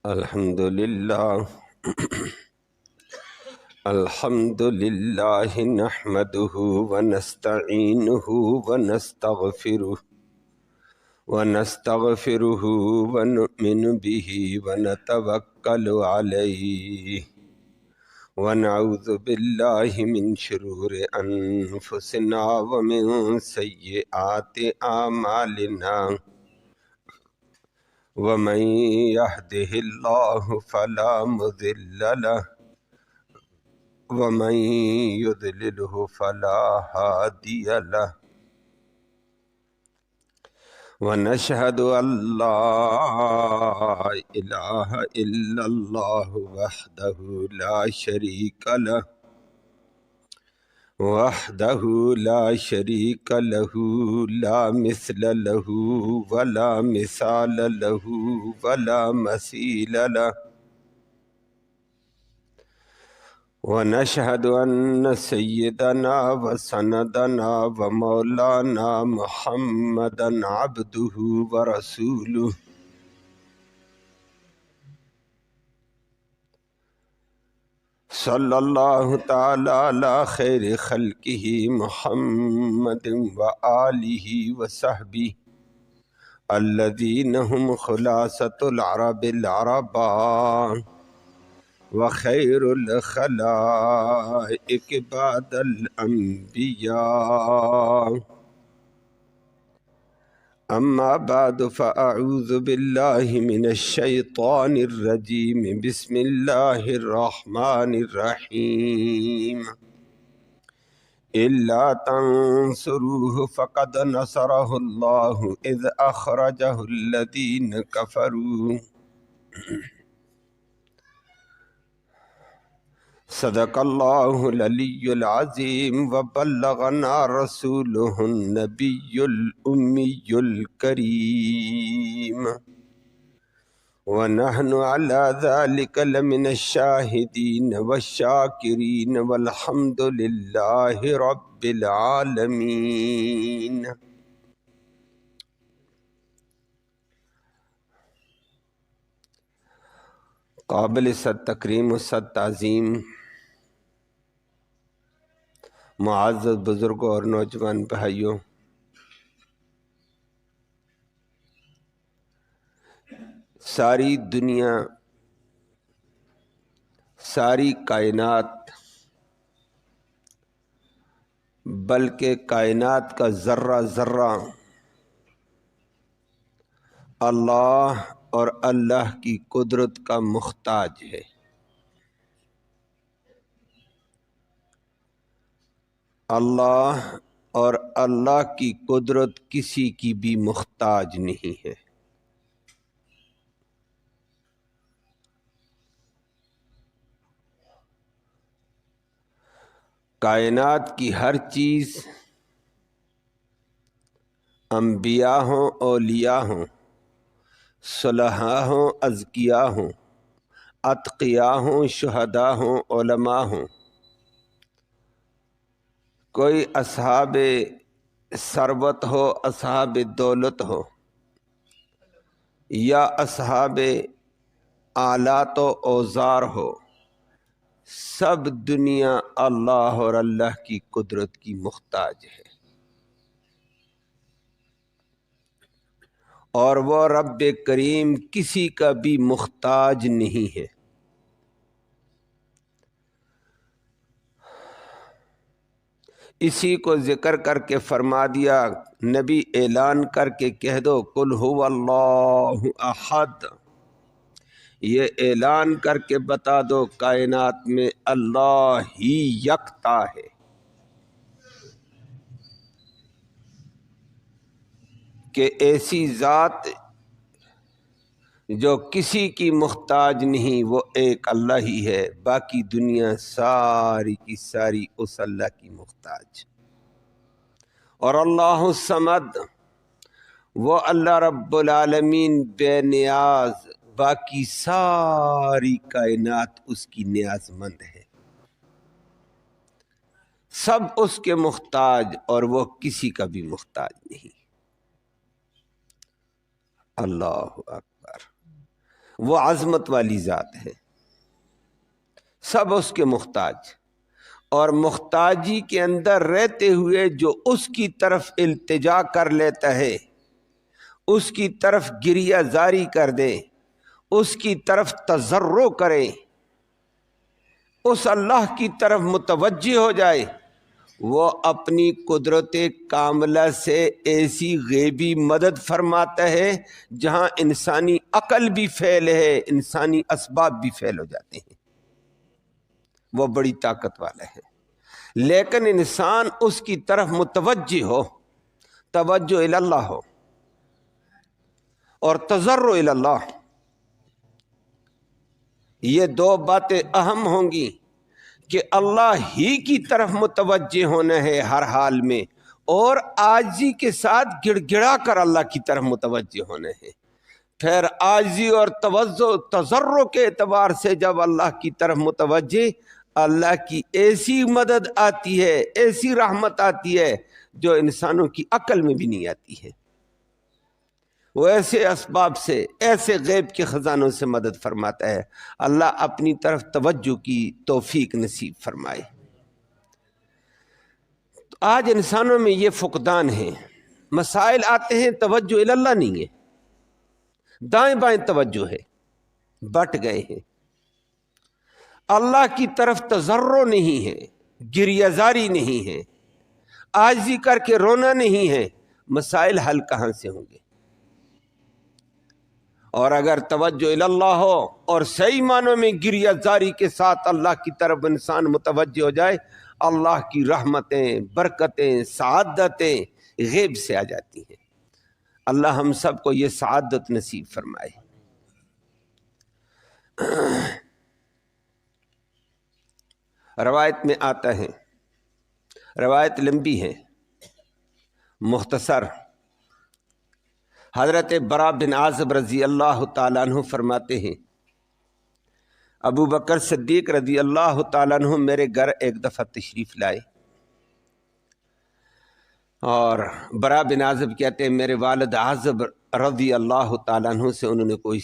الحمد لله نحمده ونستعينه ونستغفره ونؤمن به ونتوكل عليه ونعوذ بالله من شرور أنفسنا ومن سيئات أعمالنا ومن يهده الله فلا مضل له ومن يضلله فلا هادي له ونشهد أن لا إله إلا الله وحده لا شريك له لا مثل له ولا مثال له ولا مثيل له ونشهد أن سيدنا وسندنا ومولانا محمدا عبده ورسوله صلى الله تعالى على خير خلقه محمد وآله وصحبه الذين هم خلاصة العرب العرباء وخير الخلائق بعد الأنبياء أما بعد فأعوذ بالله من الشيطان الرجيم بسم الله الرحمن الرحيم إلا تنصروه فقد نصره الله إذ أخرجه الذين كفروا صدق الله العلي العظيم وبلغنا رسوله النبي الأمي الكريم ونحن على ذلك لمن الشاهدين والشاكرين والحمد لله رب العالمين. قابل صد تکریم و صد تعظیم معزز بزرگوں اور نوجوان بھائیوں، ساری دنیا، ساری کائنات، بلکہ کائنات کا ذرہ ذرہ اللہ اور اللہ کی قدرت کا محتاج ہے۔ اللہ اور اللہ کی قدرت کسی کی بھی محتاج نہیں ہے۔ کائنات کی ہر چیز، انبیاء ہوں، اولیاء ہوں، صلحاء ہوں، ازکیاء ہوں، اتقیاء ہوں، شہداء ہوں، علماء ہوں، کوئی اصحاب ثروت ہو، اصحاب دولت ہو، یا اصحاب آلات و اوزار ہو، سب دنیا اللہ اور اللہ کی قدرت کی محتاج ہے، اور وہ رب کریم کسی کا بھی محتاج نہیں ہے۔ اسی کو ذکر کر کے فرما دیا، نبی اعلان کر کے کہہ دو قل هو اللہ احد، یہ اعلان کر کے بتا دو کائنات میں اللہ ہی یکتا ہے، کہ ایسی ذات جو کسی کی محتاج نہیں، وہ ایک اللہ ہی ہے، باقی دنیا ساری کی ساری اس اللہ کی محتاج۔ اور اللہ الصمد، وہ اللہ رب العالمین بے نیاز، باقی ساری کائنات اس کی نیاز مند ہے، سب اس کے محتاج اور وہ کسی کا بھی محتاج نہیں۔ اللہ اکبر۔ وہ عظمت والی ذات ہے، سب اس کے محتاج، اور محتاجی کے اندر رہتے ہوئے جو اس کی طرف التجا کر لیتا ہے، اس کی طرف گریہ زاری کر دے، اس کی طرف تضرع کرے، اس اللہ کی طرف متوجہ ہو جائے، وہ اپنی قدرت کاملہ سے ایسی غیبی مدد فرماتا ہے جہاں انسانی عقل بھی فیل ہے، انسانی اسباب بھی فیل ہو جاتے ہیں۔ وہ بڑی طاقت والا ہے، لیکن انسان اس کی طرف متوجہ ہو، توجہ الی اللہ ہو اور تضرع الی اللہ، یہ دو باتیں اہم ہوں گی کہ اللہ ہی کی طرف متوجہ ہونا ہے ہر حال میں، اور عاجزی کے ساتھ گڑ گڑا کر اللہ کی طرف متوجہ ہونا ہے۔ پھر عاجزی اور تضرع کے اعتبار سے جب اللہ کی طرف متوجہ، اللہ کی ایسی مدد آتی ہے، ایسی رحمت آتی ہے جو انسانوں کی عقل میں بھی نہیں آتی ہے۔ وہ ایسے اسباب سے، ایسے غیب کے خزانوں سے مدد فرماتا ہے۔ اللہ اپنی طرف توجہ کی توفیق نصیب فرمائے۔ آج انسانوں میں یہ فقدان ہے، مسائل آتے ہیں توجہ الی اللہ نہیں ہے، دائیں بائیں توجہ ہے، بٹ گئے ہیں۔ اللہ کی طرف تضرع نہیں ہے، گریہ زاری نہیں ہے، عاجزی کر کے رونا نہیں ہے، مسائل حل کہاں سے ہوں گے؟ اور اگر توجہ الی اللہ ہو اور صحیح معنوں میں گریہ زاری کے ساتھ اللہ کی طرف انسان متوجہ ہو جائے، اللہ کی رحمتیں، برکتیں، سعادتیں غیب سے آ جاتی ہیں۔ اللہ ہم سب کو یہ سعادت نصیب فرمائے۔ روایت میں آتا ہے، روایت لمبی ہے، مختصر۔ حضرت برا بن عازب رضی اللہ تعالیٰ عنہ فرماتے ہیں، ابو بکر صدیق رضی اللہ تعالیٰ عنہ میرے گھر ایک دفعہ تشریف لائے، اور برا بن عازب کہتے ہیں میرے والد عازب رضی اللہ تعالیٰ عنہ سے انہوں نے کوئی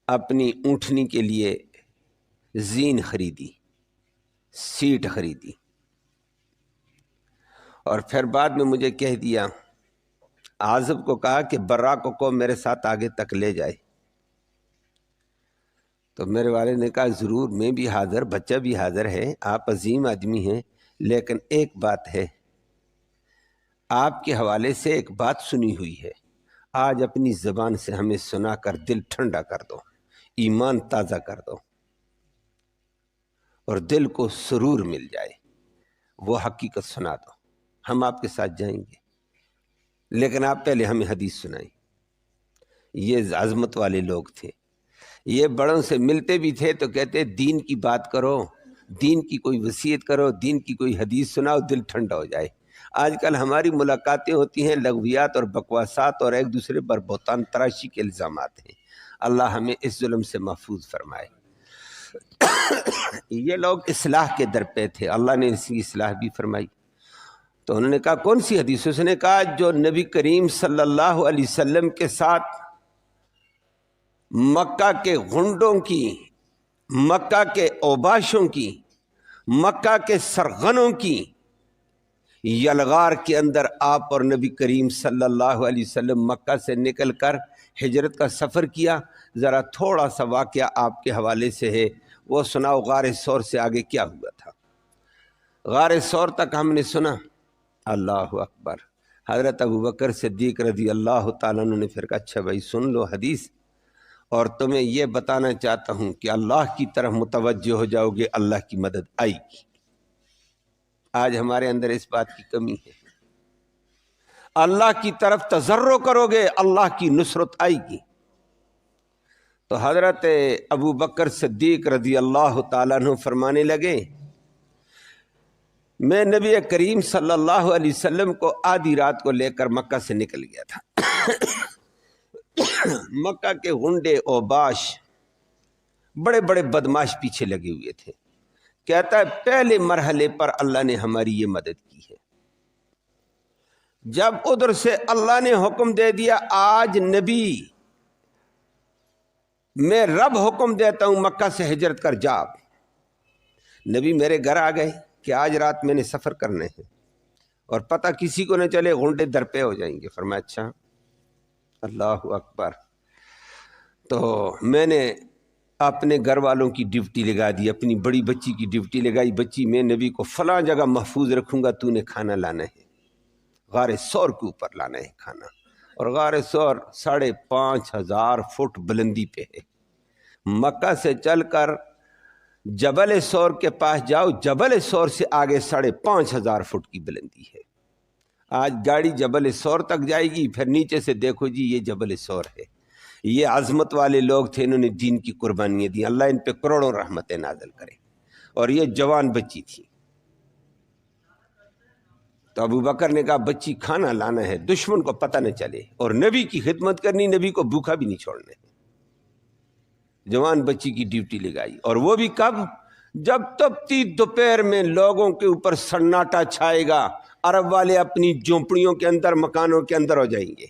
اپنی اونٹنی کے لیے زین خریدی، سیٹ خریدی، اور پھر بعد میں مجھے کہہ دیا، عازب کو کہا کہ برا کو میرے ساتھ آگے تک لے جائے۔ تو میرے والد نے کہا ضرور، میں بھی حاضر، بچہ بھی حاضر ہے، آپ عظیم آدمی ہیں، لیکن ایک بات ہے، آپ کے حوالے سے ایک بات سنی ہوئی ہے، آج اپنی زبان سے ہمیں سنا کر دل ٹھنڈا کر دو، ایمان تازہ کر دو، اور دل کو سرور مل جائے، وہ حقیقت سنا دو، ہم آپ کے ساتھ جائیں گے، لیکن آپ پہلے ہمیں حدیث سنائیں۔ یہ عظمت والے لوگ تھے، یہ بڑوں سے ملتے بھی تھے تو کہتے دین کی بات کرو، دین کی کوئی وصیت کرو، دین کی کوئی حدیث سناؤ، دل ٹھنڈا ہو جائے۔ آج کل ہماری ملاقاتیں ہوتی ہیں لغویات اور بکواسات اور ایک دوسرے پر بہتان تراشی کے الزامات ہیں۔ اللہ ہمیں اس ظلم سے محفوظ فرمائے۔ یہ لوگ اصلاح کے در پہ تھے، اللہ نے اس کی اصلاح بھی فرمائی۔ تو انہوں نے کہا کون سی حدیث؟ اس نے کہا جو نبی کریم صلی اللہ علیہ وسلم کے ساتھ مکہ کے غنڈوں کی، مکہ کے اوباشوں کی، مکہ کے سرغنوں کی یلغار کے اندر آپ اور نبی کریم صلی اللہ علیہ وسلم مکہ سے نکل کر ہجرت کا سفر کیا۔ ذرا تھوڑا سا واقعہ آپ کے حوالے سے ہے، وہ سناؤ، غار ثور سے آگے کیا ہوا تھا؟ غار ثور تک ہم نے سنا، اللہ اکبر۔ حضرت ابو بکر صدیق رضی اللہ تعالیٰ عنہ نے پھر کہا اچھا بھائی سن لو حدیث، اور تمہیں یہ بتانا چاہتا ہوں کہ اللہ کی طرف متوجہ ہو جاؤ گے، اللہ کی مدد آئے گی۔ آج ہمارے اندر اس بات کی کمی ہے، اللہ کی طرف تضرع کرو گے، اللہ کی نصرت آئے گی۔ تو حضرت ابو بکر صدیق رضی اللہ تعالیٰ عنہ فرمانے لگے، میں نبی کریم صلی اللہ علیہ وسلم کو آدھی رات کو لے کر مکہ سے نکل گیا تھا۔ مکہ کے غنڈے اوباش، بڑے بڑے بدماش پیچھے لگے ہوئے تھے۔ کہتا ہے پہلے مرحلے پر اللہ نے ہماری یہ مدد کی ہے، جب ادھر سے اللہ نے حکم دے دیا آج نبی میں رب حکم دیتا ہوں مکہ سے ہجرت کر جا۔ نبی میرے گھر آ گئے کہ آج رات میں نے سفر کرنے ہیں اور پتہ کسی کو نہ چلے، غنڈے در پہ ہو جائیں گے۔ فرمایا اچھا، اللہ اکبر۔ تو میں نے اپنے گھر والوں کی ڈیوٹی لگا دی، اپنی بڑی بچی کی ڈیوٹی لگائی، بچی میں نبی کو فلاں جگہ محفوظ رکھوں گا، تو نے کھانا لانا ہے، غار ثور کے اوپر لانا ہے کھانا۔ اور غار ثور 5,500 فٹ بلندی پہ ہے۔ مکہ سے چل کر جبل ثور کے پاس جاؤ، جبل ثور سے آگے 5,500 فٹ کی بلندی ہے۔ آج گاڑی جبل ثور تک جائے گی، پھر نیچے سے دیکھو جی یہ جبل ثور ہے۔ یہ عظمت والے لوگ تھے، انہوں نے دین کی قربانیاں دی، اللہ ان پہ کروڑوں رحمتیں نازل کرے۔ اور یہ جوان بچی تھی، تو ابو بکر نے کہا بچی کھانا لانا ہے، دشمن کو پتہ نہ چلے، اور نبی کی خدمت کرنی، نبی کو بھوکا بھی نہیں چھوڑنے۔ جوان بچی کی ڈیوٹی لگائی، اور وہ بھی کب؟ جب تپتی دوپہر میں لوگوں کے اوپر سناٹا چھائے گا، عرب والے اپنی جھونپڑیوں کے اندر، مکانوں کے اندر ہو جائیں گے،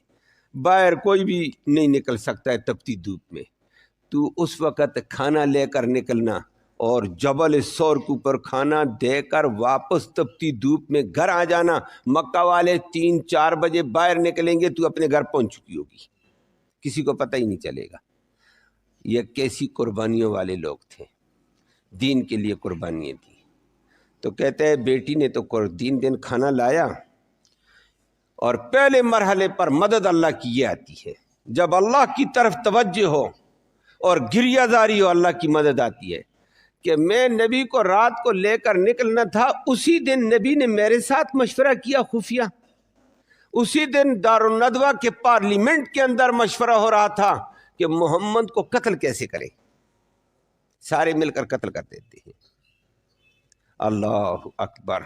باہر کوئی بھی نہیں نکل سکتا ہے تپتی دھوپ میں۔ تو اس وقت کھانا لے کر نکلنا اور جبل ثور کے اوپر کھانا دے کر واپس تپتی دھوپ میں گھر آ جانا۔ مکہ والے 3-4 بجے باہر نکلیں گے، تو اپنے گھر پہنچ چکی ہوگی، کسی کو پتہ ہی نہیں چلے گا۔ یہ کیسی قربانیوں والے لوگ تھے، دین کے لیے قربانیاں دی۔ تو کہتے ہیں بیٹی نے تو دن کھانا لایا، اور پہلے مرحلے پر مدد اللہ کی یہ آتی ہے، جب اللہ کی طرف توجہ ہو اور گریہ زاری ہو، اللہ کی مدد آتی ہے۔ کہ میں نبی کو رات کو لے کر نکلنا تھا، اسی دن نبی نے میرے ساتھ مشورہ کیا خفیہ، اسی دن دارالندوہ کے پارلیمنٹ کے اندر مشورہ ہو رہا تھا کہ محمد کو قتل کیسے کریں، سارے مل کر قتل کر دیتے ہیں۔ اللہ اکبر۔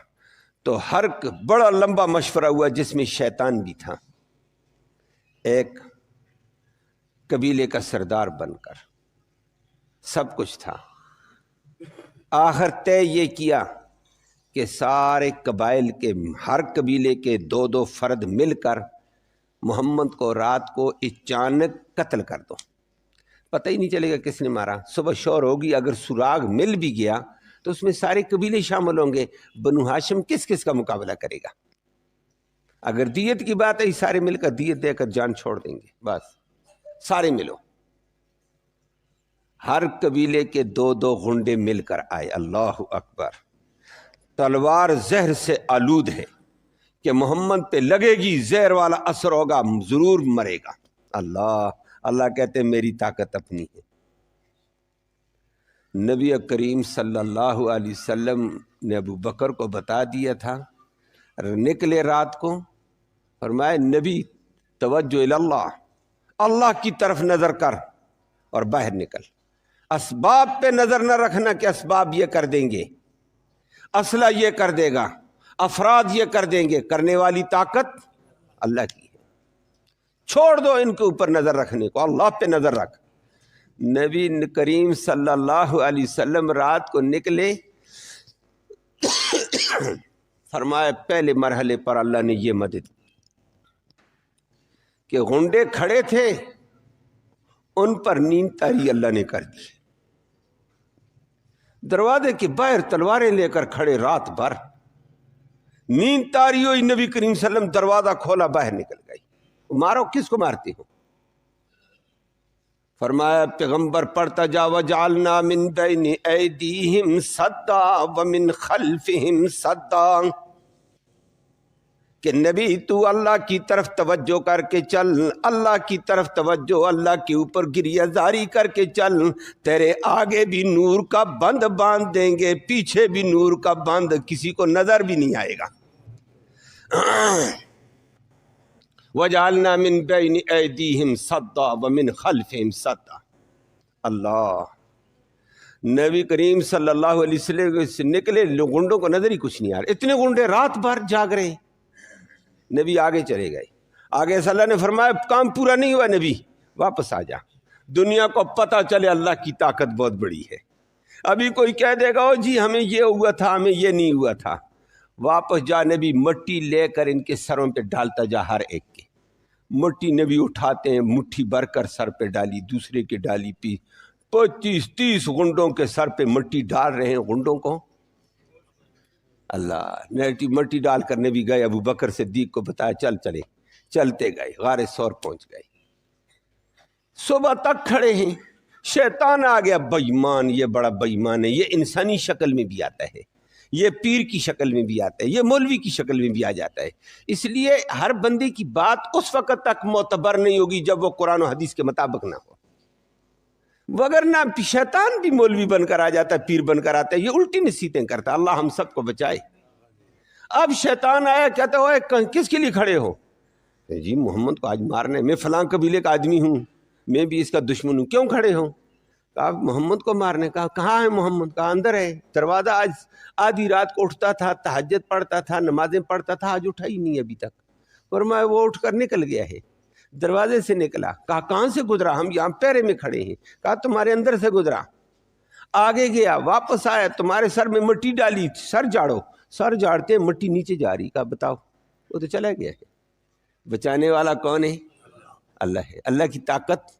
تو ہر بڑا لمبا مشورہ ہوا جس میں شیطان بھی تھا، ایک قبیلے کا سردار بن کر، سب کچھ تھا۔ آخر طے یہ کیا کہ سارے قبائل کے، ہر قبیلے کے 2 فرد مل کر محمد کو رات کو اچانک قتل کر دو، پتہ ہی نہیں چلے گا کس نے مارا۔ صبح شور ہوگی، اگر سراغ مل بھی گیا تو اس میں سارے قبیلے شامل ہوں گے، بنو ہاشم کس کس کا مقابلہ کرے گا؟ اگر دیت کی بات ہے، سارے مل کر دیت دے کر جان چھوڑ دیں گے، بس سارے ملو۔ ہر قبیلے کے 2 غنڈے مل کر آئے، اللہ اکبر۔ تلوار زہر سے آلود ہے کہ محمد پہ لگے گی، زہر والا اثر ہوگا، ضرور مرے گا۔ اللہ کہتے میری طاقت اپنی ہے۔ نبی کریم صلی اللہ علیہ وسلم نے ابو بکر کو بتا دیا تھا، نکلے رات کو، فرمایا نبی توجہ اللہ، اللہ کی طرف نظر کر اور باہر نکل، اسباب پہ نظر نہ رکھنا کہ اسباب یہ کر دیں گے، اسلحہ یہ کر دے گا، افراد یہ کر دیں گے، کرنے والی طاقت اللہ کی ہے۔ چھوڑ دو ان کے اوپر نظر رکھنے کو، اللہ پہ نظر رکھ۔ نبی کریم صلی اللہ علیہ وسلم رات کو نکلے، فرمایا پہلے مرحلے پر اللہ نے یہ مدد کہ غنڈے کھڑے تھے، ان پر نیند طاری اللہ نے کر دی۔ دروازے کے باہر تلواریں لے کر کھڑے رات بھر، نیند طاری ہوئی، نبی کریم صلی اللہ علیہ وسلم دروازہ کھولا، باہر نکل گئی۔ مارو، کس کو مارتے ہو؟ فرمایا پیغمبر پڑھتا جا، وَجَعَلْنَا مِن بَيْنِ أَيْدِيهِمْ سَدًّا وَمِن خَلْفِهِمْ سَدًّا، کہ نبی تو اللہ کی طرف توجہ کر کے چل، اللہ کی طرف توجہ، اللہ کے اوپر گریہ زاری کر کے چل، تیرے آگے بھی نور کا بند باندھ دیں گے، پیچھے بھی نور کا بند، کسی کو نظر بھی نہیں آئے گا۔ وَجَعَلْنَا مِن بَيْنِ أَيْدِيهِمْ صَدًّا وَمِن خَلْفِهِمْ صَدًّا۔ اللہ، نبی کریم صلی اللہ علیہ وسلم سے نکلے، گنڈوں کو نظر ہی کچھ نہیں آ رہا، اتنے گنڈے رات بھر جاگ رہے ہیں۔ نبی آگے چلے گئے، آگے صلی اللہ نے فرمایا کام پورا نہیں ہوا نبی، واپس آ جا، دنیا کو پتہ چلے اللہ کی طاقت بہت بڑی ہے۔ ابھی کوئی کہہ دے گا او جی ہمیں یہ ہوا تھا، ہمیں یہ نہیں ہوا تھا، واپس جا، نبی مٹی لے کر ان کے سروں پہ ڈالتا جا، ہر ایک کے مٹی نبی اٹھاتے ہیں، مٹھی بھر کر سر پہ ڈالی، دوسرے کے ڈالی، 25-30 گنڈوں کے سر پہ مٹی ڈال رہے ہیں، گنڈوں کو اللہ مٹی ڈال کر نبی گئے، ابو بکر صدیق کو بتایا چل چلے، چلتے گئے، غار ثور پہنچ گئے، صبح تک کھڑے ہیں، شیطان آ گیا، بےایمان، یہ بڑا بےایمان ہے، یہ انسانی شکل میں بھی آتا ہے، یہ پیر کی شکل میں بھی آتا ہے، یہ مولوی کی شکل میں بھی آ جاتا ہے۔ اس لیے ہر بندے کی بات اس وقت تک معتبر نہیں ہوگی جب وہ قرآن و حدیث کے مطابق نہ ہو، وگرنہ شیطان بھی مولوی بن کر آ جاتا ہے، پیر بن کر آتا ہے، یہ الٹی نصیحتیں کرتا ہے، اللہ ہم سب کو بچائے۔ اب شیطان آیا، کہتا ہے کس کے لیے کھڑے ہو؟ جی محمد کو آج مارنا ہے، میں فلاں قبیلے کا آدمی ہوں، میں بھی اس کا دشمن ہوں، کیوں کھڑے ہو؟ کہا محمد کو مارنے کا۔ کہاں ہے محمد؟ کہا اندر ہے، دروازہ آج آدھی رات کو اٹھتا تھا، تہجد پڑھتا تھا، نمازیں پڑھتا تھا، آج اٹھا ہی نہیں ابھی تک۔ فرمایا وہ اٹھ کر نکل گیا ہے، دروازے سے نکلا۔ کہا کہاں سے گزرا؟ ہم یہاں پیرے میں کھڑے ہیں۔ کہا تمہارے اندر سے گزرا، آگے گیا، واپس آیا، تمہارے سر میں مٹی ڈالی، سر جاڑو، سر جاڑتے مٹی نیچے جا رہی۔ کہا بتاؤ، وہ تو چلا گیا ہے۔ بچانے والا کون ہے؟ اللہ ہے، اللہ کی طاقت،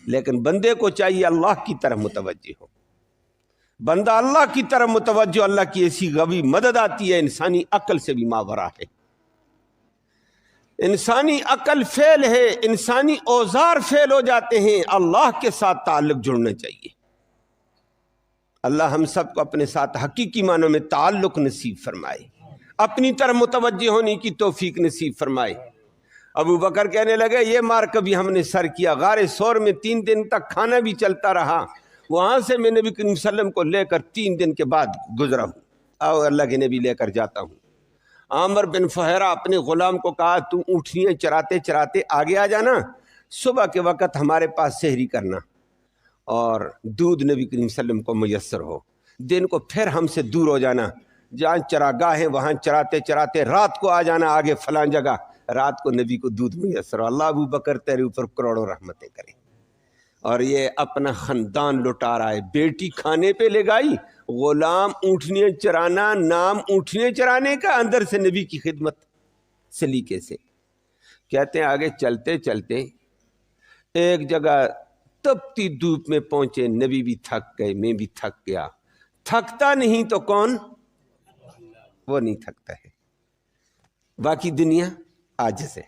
لیکن بندے کو چاہیے اللہ کی طرف متوجہ ہو۔ بندہ اللہ کی طرف متوجہ، اللہ کی ایسی قوی مدد آتی ہے، انسانی عقل سے بھی ماورا ہے۔ انسانی عقل فیل ہے، انسانی اوزار فیل ہو جاتے ہیں، اللہ کے ساتھ تعلق جڑنا چاہیے۔ اللہ ہم سب کو اپنے ساتھ حقیقی معنوں میں تعلق نصیب فرمائے، اپنی طرف متوجہ ہونے کی توفیق نصیب فرمائے۔ ابو بکر کہنے لگے یہ مار کبھی ہم نے سر کیا، غار ثور میں 3 دن تک کھانا بھی چلتا رہا، وہاں سے میں نبی کریم صلی اللہ علیہ وسلم کو لے کر 3 دن کے بعد گزرا ہوں، آؤ اللہ کے نبی لے کر جاتا ہوں۔ عامر بن فہرہ اپنے غلام کو کہا تم اونٹنیاں چراتے چراتے آگے آ جانا، صبح کے وقت ہمارے پاس سحری کرنا اور دودھ نبی کریم صلی اللہ علیہ وسلم کو میسر ہو، دن کو پھر ہم سے دور ہو جانا، جہاں چراگاہ ہے وہاں چراتے چراتے رات کو آ جانا آگے فلاں جگہ، رات کو نبی کو دودھ میسر ہو۔ اللہ ابو بکر تیرے اوپر کروڑوں رحمتیں کریں۔ اور یہ اپنا خاندان لٹا رہا ہے، بیٹی کھانے پہ لے گئی، غلام اونٹنیاں چرانا، نام اونٹنیاں چرانے کا، اندر سے نبی کی خدمت سلیقے سے۔ کہتے ہیں آگے چلتے چلتے ایک جگہ تپتی دھوپ میں پہنچے، نبی بھی تھک گئے، میں بھی تھک گیا۔ تھکتا نہیں تو کون؟ وہ نہیں تھکتا ہے، باقی دنیا عاجز ہے،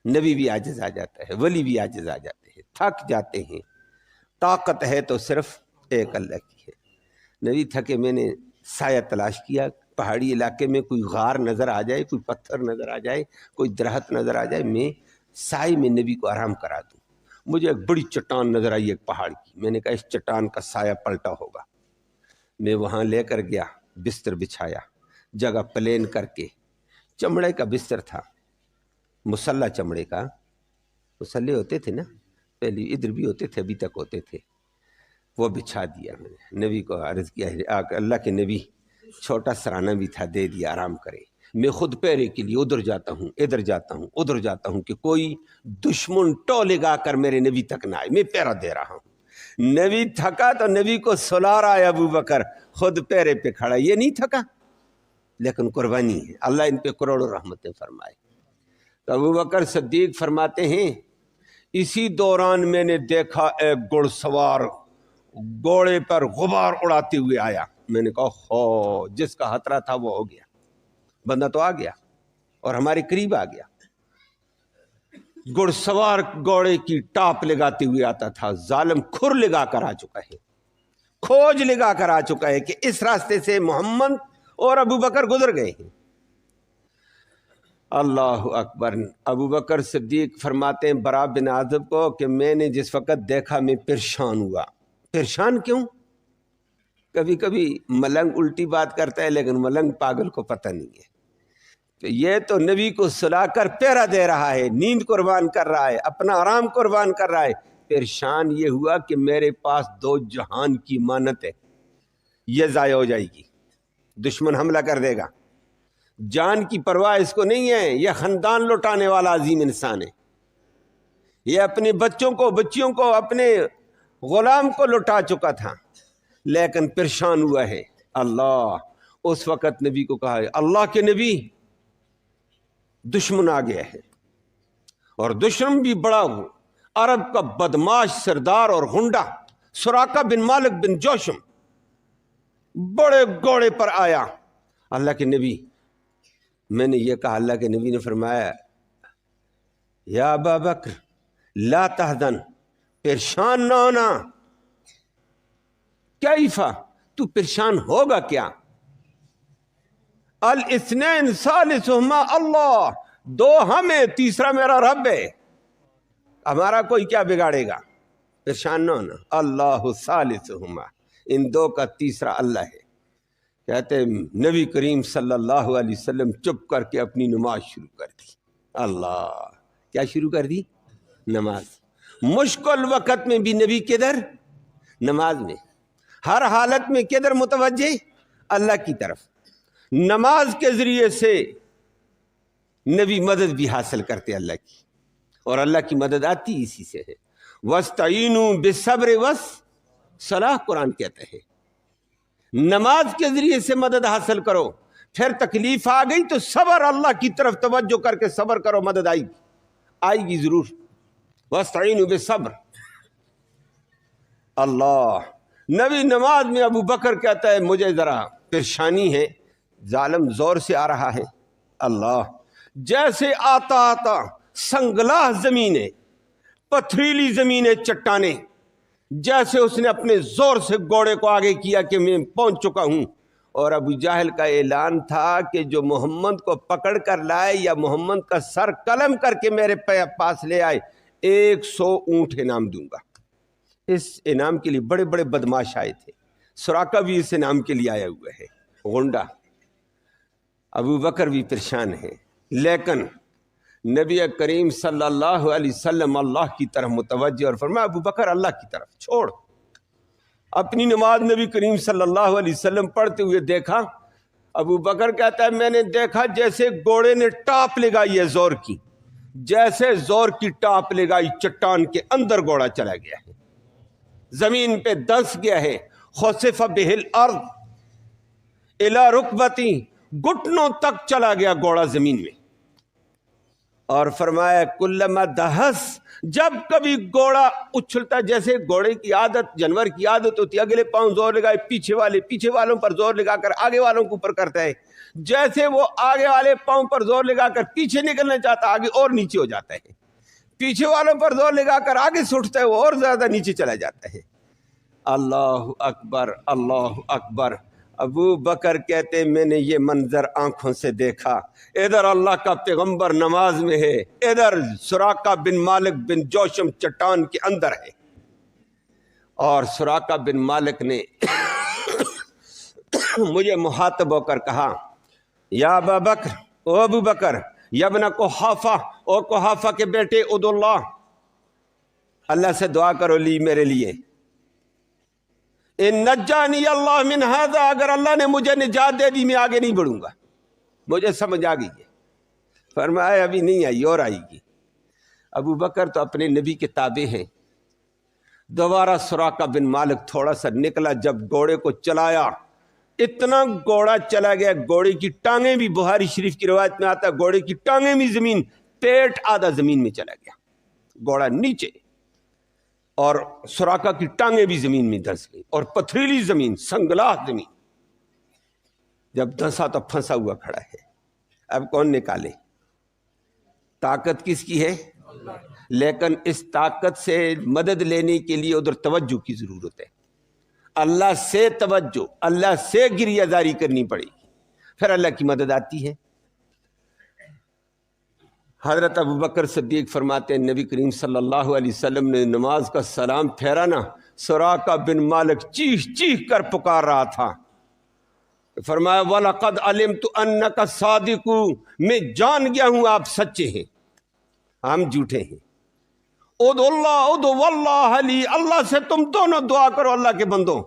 نبی بھی عاجز آ جاتا ہے، ولی بھی عاجز آ جاتے ہیں، تھک جاتے ہیں۔ طاقت ہے تو صرف ایک اللہ کی ہے۔ نبی تھکے، میں نے سایہ تلاش کیا، پہاڑی علاقے میں کوئی غار نظر آ جائے، کوئی پتھر نظر آ جائے، کوئی درخت نظر آ جائے، میں سائے میں نبی کو آرام کرا دوں۔ مجھے ایک بڑی چٹان نظر آئی ایک پہاڑ کی، میں نے کہا اس چٹان کا سایہ پلٹا ہوگا، میں وہاں لے کر گیا، بستر بچھایا، جگہ پلین کر کے، چمڑے کا بستر تھا، مسلح چمڑے کا، مسلح ہوتے تھے نا پہلے، ادھر بھی ہوتے تھے، ابھی تک ہوتے تھے، وہ بچھا دیا میں نے، نبی کو عرض کیا اللہ کے نبی چھوٹا سرانہ بھی تھا، دے دیا آرام کرے، میں خود پیرے کے لیے ادھر جاتا ہوں، ادھر جاتا ہوں، ادھر جاتا ہوں کہ کوئی دشمن ٹو لگا کر میرے نبی تک نہ آئے، میں پیرا دے رہا ہوں۔ نبی تھکا تو نبی کو سلا رہا ہے ابو بکر، خود پیرے پہ کھڑا، یہ نہیں تھکا، لیکن قربانی ہے، اللہ ان پہ کروڑوں رحمتیں فرمائے۔ تو ابو بکر صدیق فرماتے ہیں اسی دوران میں نے دیکھا ایک گھڑ سوار گھوڑے پر غبار اڑاتے ہوئے آیا، میں نے کہا ہو، جس کا خطرہ تھا وہ ہو گیا، بندہ تو آ گیا اور ہمارے قریب آ گیا۔ گھڑ سوار گھوڑے کی ٹاپ لگاتے ہوئے آتا تھا، ظالم کھر لگا کر آ چکا ہے، کھوج لگا کر آ چکا ہے کہ اس راستے سے محمد اور ابو بکر گزر گئے ہیں۔ اللہ اکبر۔ ابو بکر صدیق فرماتے ہیں برا بن عازب کو کہ میں نے جس وقت دیکھا میں پریشان ہوا۔ پریشان کیوں؟ کبھی کبھی ملنگ الٹی بات کرتا ہے لیکن ملنگ پاگل کو پتہ نہیں ہے۔ تو یہ تو نبی کو سلا کر پیرا دے رہا ہے، نیند قربان کر رہا ہے، اپنا آرام قربان کر رہا ہے، پریشان یہ ہوا کہ میرے پاس 2 جہان کی امانت ہے، یہ ضائع ہو جائے گی، دشمن حملہ کر دے گا، جان کی پرواہ اس کو نہیں ہے، یہ خاندان لوٹانے والا عظیم انسان ہے، یہ اپنے بچوں کو، بچیوں کو، اپنے غلام کو لوٹا چکا تھا لیکن پریشان ہوا ہے۔ اللہ اس وقت نبی کو کہا ہے اللہ کے نبی دشمن آ گیا ہے، اور دشمن بھی بڑا ہو، عرب کا بدماش سردار اور غنڈہ سراقہ بن مالک بن جوشم بڑے گھوڑے پر آیا۔ اللہ کے نبی، میں نے یہ کہا، اللہ کے نبی نے فرمایا یا ابا بکر لا تحزن، پریشان نہ ہونا۔ کیفا، تو پریشان ہوگا کیا؟ الاثنین ثالثہما اللہ، دو ہمیں تیسرا میرا رب ہے، ہمارا کوئی کیا بگاڑے گا؟ پریشان نہ ہونا، اللہ ثالثہما، ان دو کا تیسرا اللہ ہے۔ کہتے نبی کریم صلی اللہ علیہ وسلم چپ کر کے اپنی نماز شروع کر دی۔ اللہ، کیا شروع کر دی؟ نماز۔ مشکل وقت میں بھی نبی کدھر؟ نماز میں۔ ہر حالت میں کدھر متوجہ؟ اللہ کی طرف۔ نماز کے ذریعے سے نبی مدد بھی حاصل کرتے اللہ کی، اور اللہ کی مدد آتی اسی سے ہے۔ وَاسْتَعِينُوا بِالصَّبْرِ وَالصَّلَاةِ، قرآن کہتا ہے نماز کے ذریعے سے مدد حاصل کرو، پھر تکلیف آ گئی تو صبر، اللہ کی طرف توجہ کر کے صبر کرو، مدد آئے گی ضرور۔ وَاسْتَعِينُوا بِالصَّبْرِ، اللہ۔ نبی نماز میں ابو بکر کہتا ہے مجھے ذرا پریشانی ہے، ظالم زور سے آ رہا ہے۔ اللہ، جیسے آتا آتا سنگلاہ زمینیں، پتھریلی زمینیں، چٹانیں، جیسے اس نے اپنے زور سے گھوڑے کو آگے کیا کہ میں پہنچ چکا ہوں۔ اور ابو جہل کا اعلان تھا کہ جو محمد کو پکڑ کر لائے یا محمد کا سر قلم کر کے میرے پاس لے آئے، 100 اونٹ انعام دوں گا۔ اس انعام کے لیے بڑے بڑے بدماش آئے تھے، سراقہ بھی اس انعام کے لیے آیا ہوا ہے، غنڈہ۔ ابو بکر بھی پریشان ہے، لیکن نبی کریم صلی اللہ علیہ وسلم اللہ کی طرف متوجہ اور فرمایا ابو بکر اللہ کی طرف چھوڑ۔ اپنی نماز نبی کریم صلی اللہ علیہ وسلم پڑھتے ہوئے دیکھا، ابو بکر کہتا ہے میں نے دیکھا جیسے گھوڑے نے ٹاپ لگائی ہے زور کی، جیسے زور کی ٹاپ لگائی چٹان کے اندر گھوڑا چلا گیا ہے، زمین پہ دنس گیا ہے۔ خسف بہ الارض الی رکبتی، گھٹنوں تک چلا گیا گھوڑا زمین میں۔ اور فرمایا کلما دہس، جب کبھی گھوڑا اچھلتا، جیسے گھوڑے کی عادت، جانور کی عادت ہوتی ہے اگلے پاؤں زور لگائے، پیچھے والوں پر زور لگا کر آگے والوں کو اوپر کرتا ہے، جیسے وہ آگے والے پاؤں پر زور لگا کر پیچھے نکلنا چاہتا آگے اور نیچے ہو جاتا ہے، پیچھے والوں پر زور لگا کر آگے سٹتا ہے وہ اور زیادہ نیچے چلا جاتا ہے۔ اللہ اکبر، اللہ اکبر۔ ابو بکر کہتے میں نے یہ منظر آنکھوں سے دیکھا، ادھر اللہ کا پیغمبر نماز میں ہے، ادھر سراقہ بن مالک بن جوشم چٹان کے اندر ہے۔ اور سراقہ بن مالک نے مجھے مخاطب ہو کر کہا یا ابا بکر، او ابو بکر، یا ابن قحافہ، او قحافہ کے بیٹے، ادعو اللہ، اللہ سے دعا کرو لی میرے لیے، ان نجانی اللہ من ھذا، اگر اللہ نے مجھے نجات دے دی میں آگے نہیں بڑھوں گا، مجھے سمجھ آ گئی ہے۔ فرمایا ابھی نہیں آئی اور آئے گی۔ ابو بکر تو اپنے نبی کے تابع ہیں۔ دوبارہ سراقہ بن مالک تھوڑا سا نکلا، جب گھوڑے کو چلایا اتنا گھوڑا چلا گیا، گھوڑے کی ٹانگیں بھی، بخاری شریف کی روایت میں آتا ہے گھوڑے کی ٹانگیں بھی زمین، پیٹ آدھا زمین میں چلا گیا، گھوڑا نیچے اور سراقہ کی ٹانگیں بھی زمین میں دھنس گئی، اور پتھریلی زمین، سنگلاہ زمین، جب دھنسا تو پھنسا ہوا کھڑا ہے۔ اب کون نکالے؟ طاقت کس کی ہے؟ لیکن اس طاقت سے مدد لینے کے لیے ادھر توجہ کی ضرورت ہے، اللہ سے توجہ، اللہ سے گریہ زاری کرنی پڑے گی، پھر اللہ کی مدد آتی ہے۔ حضرت ابو بکر صدیق فرماتے ہیں نبی کریم صلی اللہ علیہ وسلم نے نماز کا سلام پھیرا نا، سراقہ بن مالک چیخ چیخ کر پکار رہا تھا، فرمایا وَلَقَدْ عَلِمْتُ أَنَّكَ صَادِقُ، میں جان گیا ہوں آپ سچے ہیں، ہم جھوٹے ہیں۔ ادعو اللہ، ادعو واللہ لی، اللہ سے تم دونوں دعا کرو اللہ کے بندوں،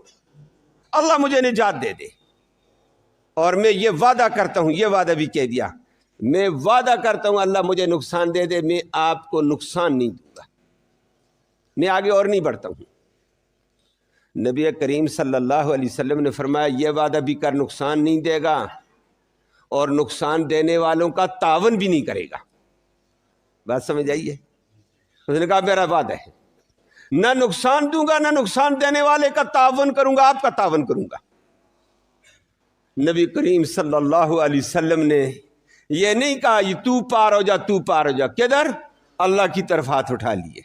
اللہ مجھے نجات دے دے، اور میں یہ وعدہ کرتا ہوں، یہ وعدہ بھی کہہ دیا، میں وعدہ کرتا ہوں اللہ مجھے نقصان دے دے، میں آپ کو نقصان نہیں دوں گا، میں آگے اور نہیں بڑھتا ہوں۔ نبی کریم صلی اللہ علیہ وسلم نے فرمایا یہ وعدہ بھی کر نقصان نہیں دے گا، اور نقصان دینے والوں کا تعاون بھی نہیں کرے گا۔ بات سمجھ آئیے؟ اس نے کہا میرا وعدہ ہے نہ نقصان دوں گا، نہ نقصان دینے والے کا تعاون کروں گا، آپ کا تعاون کروں گا۔ نبی کریم صلی اللہ علیہ وسلم نے یہ نہیں کہا یہ تو پار ہو جا، تو پار ہو جا، کدھر؟ اللہ کی طرف ہاتھ اٹھا لیے۔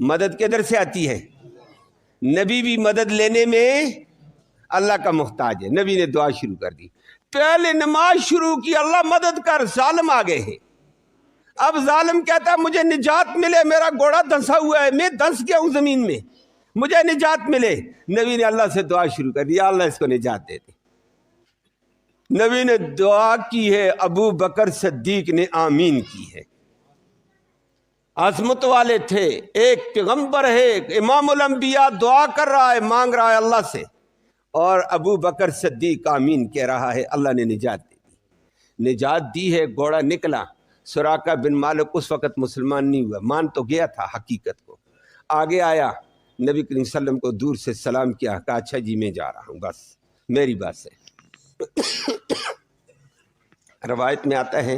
مدد کدھر سے آتی ہے؟ نبی بھی مدد لینے میں اللہ کا محتاج ہے۔ نبی نے دعا شروع کر دی، پہلے نماز شروع کی، اللہ مدد کر، ظالم آ گئے ہیں۔ اب ظالم کہتا ہے مجھے نجات ملے، میرا گھوڑا دھنسا ہوا ہے، میں دھنس گیا ہوں زمین میں، مجھے نجات ملے۔ نبی نے اللہ سے دعا شروع کر دی، اللہ اس کو نجات دے دے۔ نبی نے دعا کی ہے، ابو بکر صدیق نے آمین کی ہے۔ عظمت والے تھے، ایک پیغمبر ہے، امام الانبیاء دعا کر رہا ہے، مانگ رہا ہے اللہ سے، اور ابو بکر صدیق آمین کہہ رہا ہے، اللہ نے نجات دے دی۔ نجات دی ہے، گھوڑا نکلا۔ سراقہ بن مالک اس وقت مسلمان نہیں ہوا، مان تو گیا تھا حقیقت کو۔ آگے آیا، نبی کریم صلی اللہ علیہ وسلم کو دور سے سلام کیا، کہا اچھا جی میں جا رہا ہوں، بس میری بات سے۔ روایت میں آتا ہے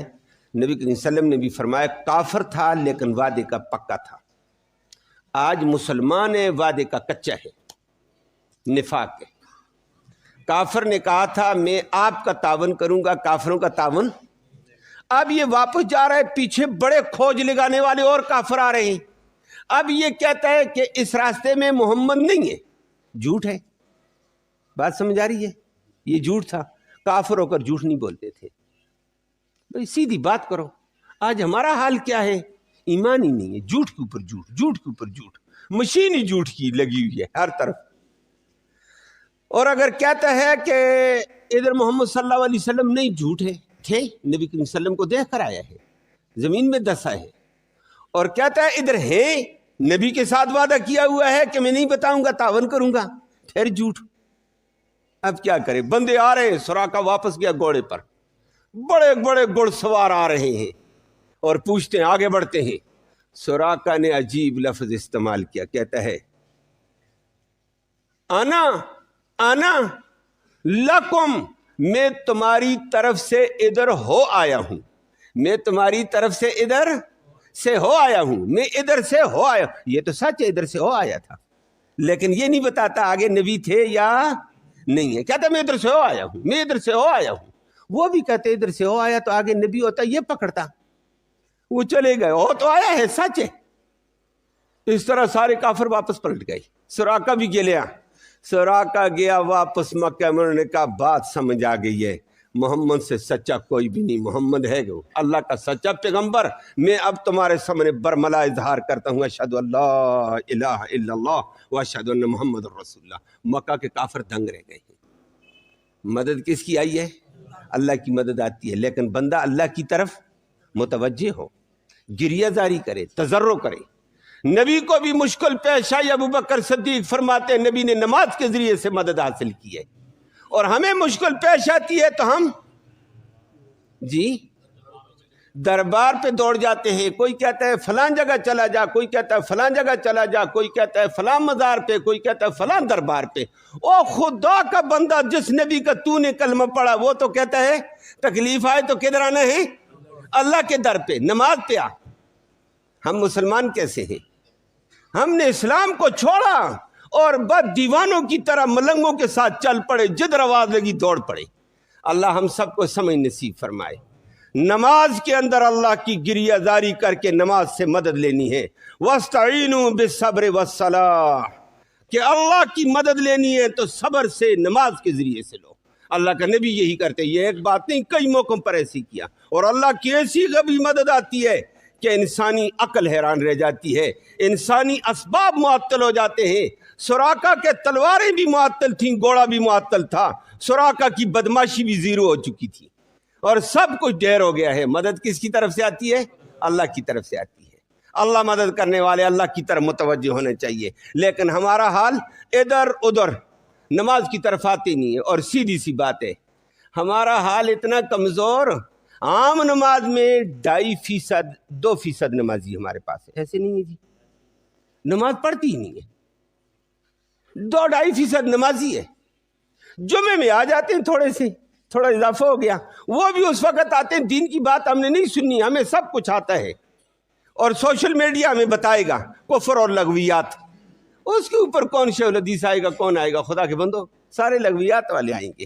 نبی کریم صلی اللہ علیہ وسلم نے بھی فرمایا کافر تھا لیکن وعدے کا پکا تھا۔ آج مسلمان ہے، وعدے کا کچا ہے، نفاق ہے۔ کافر نے کہا تھا میں آپ کا تعاون کروں گا، کافروں کا تعاون۔ اب یہ واپس جا رہا ہے، پیچھے بڑے کھوج لگانے والے اور کافر آ رہے ہیں۔ اب یہ کہتا ہے کہ اس راستے میں محمد نہیں ہے، جھوٹ ہے۔ بات سمجھ آ رہی ہے؟ یہ جھوٹ تھا، کافر ہو کر جھوٹ نہیں بولتے تھے۔ بھئی سیدھی بات کرو۔ آج ہمارا حال کیا ہے؟ ایمان ہی نہیں ہے، جھوٹ کے اوپر جھوٹ، جھوٹ کے اوپر جھوٹ، مشین ہی جھوٹ کی لگی ہوئی ہے ہر طرف۔ اور اگر کہتا ہے کہ ادھر محمد صلی اللہ علیہ وسلم نہیں، جھوٹ ہے، تھے، نبی کریم صلی اللہ علیہ وسلم کو دیکھ کر آیا ہے، زمین میں دسا ہے، اور کہتا ہے ادھر ہے، نبی کے ساتھ وعدہ کیا ہوا ہے کہ میں نہیں بتاؤں گا، تعاون کروں گا، پھر جھوٹ۔ اب کیا کرے؟ بندے آ رہے ہیں، سراقہ واپس گیا گھوڑے پر، بڑے بڑے گھڑ سوار آ رہے ہیں اور پوچھتے ہیں، آگے بڑھتے ہیں۔ سراقہ نے عجیب لفظ استعمال کیا، کہتا ہے انا لکم، میں تمہاری طرف سے ادھر ہو آیا ہوں، میں تمہاری طرف سے ادھر سے ہو آیا ہوں، میں ادھر سے ہو آیا ہوں۔ یہ تو سچ ہے، ادھر سے ہو آیا تھا، لیکن یہ نہیں بتاتا آگے نبی تھے یا نہیں ہے۔ کہتا میں ادھر سے ہو آیا ہوں، میں ادھر سے ہو آیا ہوں۔ وہ بھی کہتے ادھر سے ہو آیا تو آگے نبی ہوتا، یہ پکڑتا، وہ چلے گئے، ہو تو آیا ہے، سچ ہے۔ اس طرح سارے کافر واپس پلٹ گئے۔ سراقہ بھی گیا، سراقہ گیا واپس مکہ میں، انہوں نے کہا بات سمجھ آ گئی ہے، محمد سے سچا کوئی بھی نہیں، محمد ہے وہ اللہ کا سچا پیغمبر۔ میں اب تمہارے سامنے برملا اظہار کرتا ہوں، اشہد ان لا الہ الا اللہ و اشہد ان محمد رسول اللہ۔ مکہ کے کافر دنگ رہ گئے ہیں۔ مدد کس کی آئی ہے؟ اللہ کی مدد آتی ہے، لیکن بندہ اللہ کی طرف متوجہ ہو، گریہ زاری کرے، تضرع کرے۔ نبی کو بھی مشکل پیش آئی، ابو بکر صدیق فرماتے ہیں نبی نے نماز کے ذریعے سے مدد حاصل کی ہے، اور ہمیں مشکل پیش آتی ہے تو ہم دربار پہ دوڑ جاتے ہیں۔ کوئی کہتا ہے فلاں جگہ چلا جا، کوئی کہتا ہے فلاں جگہ چلا جا، کوئی کہتا ہے فلاں مزار پہ، کوئی کہتا ہے فلاں دربار پہ۔ او خدا کا بندہ، جس نبی کا تو نے کلمہ پڑھا وہ تو کہتا ہے تکلیف آئے تو کدھر آنا ہے؟ اللہ کے در پہ، نماز پہ آ۔ ہم مسلمان کیسے ہیں؟ ہم نے اسلام کو چھوڑا اور بد دیوانوں کی طرح ملنگوں کے ساتھ چل پڑے، جدھر آواز لگی دوڑ پڑے۔ اللہ ہم سب کو سمجھ نصیب فرمائے۔ نماز کے اندر اللہ کی گریہ زاری کر کے نماز سے مدد لینی ہے۔ وَاسْتَعِينُوا بِالصَّبْرِ وَالصَّلَاةِ، کہ اللہ کی مدد لینی ہے تو صبر سے، نماز کے ذریعے سے لو۔ اللہ کا نبی یہی کرتے، یہ ایک بات نہیں، کئی موقعوں پر ایسی کیا، اور اللہ کی ایسی غبی مدد آتی ہے کہ انسانی عقل حیران رہ جاتی ہے، انسانی اسباب معطل ہو جاتے ہیں۔ سراقہ کے تلواریں بھی معطل تھیں، گھوڑا بھی معطل تھا، سراقہ کی بدماشی بھی زیرو ہو چکی تھی، اور سب کچھ ڈیر ہو گیا ہے۔ مدد کس کی طرف سے آتی ہے؟ اللہ کی طرف سے آتی ہے۔ اللہ مدد کرنے والے اللہ کی طرف متوجہ ہونے چاہیے، لیکن ہمارا حال ادھر ادھر، نماز کی طرف آتی نہیں ہے۔ اور سیدھی سی بات ہے، ہمارا حال اتنا کمزور، عام نماز میں 2.5% 2% نمازی ہمارے پاس ہے، ایسے نہیں ہے جی، نماز پڑھتی ہی نہیں ہے۔ 2-2.5% نمازی ہے، جمعے میں آ جاتے ہیں، تھوڑا اضافہ ہو گیا، وہ بھی اس وقت آتے ہیں دین کی بات ہم نے نہیں سنی، ہمیں سب کچھ آتا ہے، اور سوشل میڈیا میں بتائے گا کفر اور لغویات، اس کے اوپر کون شیخ الحدیث آئے گا، کون آئے گا؟ خدا کے بندو سارے لغویات والے آئیں گے۔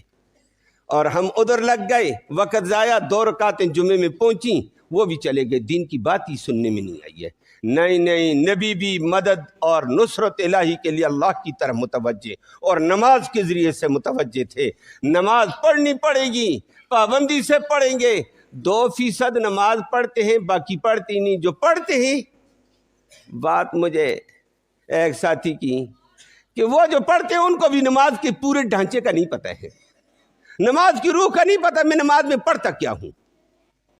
اور ہم ادھر لگ گئے، وقت ضائع، 2 رکعتیں جمعے میں پہنچیں، وہ بھی چلے گئے، دین کی بات ہی سننے میں نہیں آئی ہے۔ نہیں، نبی بھی مدد اور نصرت الہی کے لیے اللہ کی طرف متوجہ اور نماز کے ذریعے سے متوجہ تھے۔ نماز پڑھنی پڑے گی، پابندی سے پڑھیں گے۔ 2% نماز پڑھتے ہیں، باقی پڑھتے نہیں۔ جو پڑھتے ہیں، بات مجھے ایک ساتھی کی کہ وہ جو پڑھتے ہیں ان کو بھی نماز کے پورے ڈھانچے کا نہیں پتہ ہے، نماز کی روح کا نہیں پتہ، میں نماز میں پڑھتا کیا ہوں۔